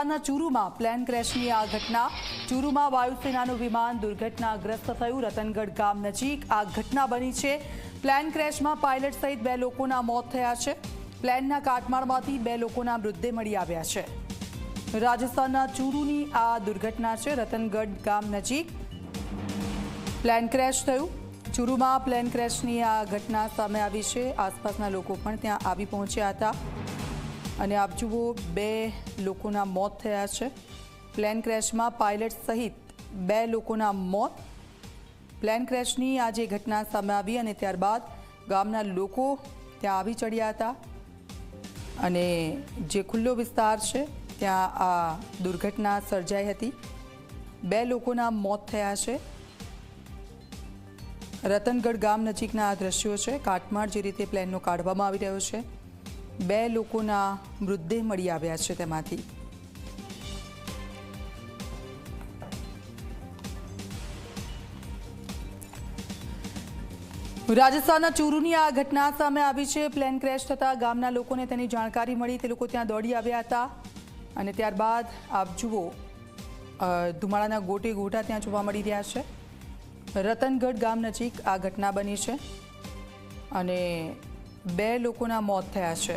રાજસ્થાનના ચૂરુમાં પ્લેન ક્રેશની આ ઘટના। ચૂરુમાં વાયુસેનાનું વિમાન દુર્ઘટનાગ્રસ્ત થયું। રતનગઢ ગામ નજીક આ ઘટના બની છે। પ્લેન ક્રેશમાં પાયલટ સહિત 2 લોકોના મોત થયા છે। પ્લેનના કાટમાળમાંથી 2 લોકોના મૃતદેહ મળી આવ્યા છે। રાજસ્થાનના ચૂરુની આ દુર્ઘટના છે। રતનગઢ ગામ નજીક પ્લેન ક્રેશ થયું। ચૂરુમાં પ્લેન ક્રેશની આ ઘટના સામે આવી છે। આસપાસના લોકો પણ ત્યાં આવી પહોંચ્યા હતા અને આપ જુઓ 2 લોકોના મોત થયા છે। પ્લેન ક્રેશમાં પાયલટ સહિત 2 લોકોના મોત। પ્લેન ક્રેશની આ જે ઘટના સામે આવી અને ત્યારબાદ ગામના લોકો ત્યાં આવી ચડ્યા હતા અને જે ખુલ્લો વિસ્તાર છે ત્યાં આ દુર્ઘટના સર્જાઈ હતી। 2 લોકોના મોત થયા છે। રતનગઢ ગામ નજીકના આ દ્રશ્યો છે। કાટમાળ જે રીતે પ્લેનનો કાઢવામાં આવી રહ્યો છે। 2 લોકોના મૃતદેહ મળી આવ્યા છે તેમાંથી। રાજસ્થાનના ચૂરુની આ ઘટના સામે આવી છે। પ્લેન ક્રેશ થતાં ગામના લોકોને તેની જાણકારી મળી। તે લોકો ત્યાં દોડી આવ્યા હતા અને ત્યારબાદ આપ જુઓ ધુમાડાના ગોટે ગોટા ત્યાં જોવા મળી રહ્યા છે। રતનગઢ ગામ નજીક આ ઘટના બની છે અને 2 લોકોના મોત થયા છે।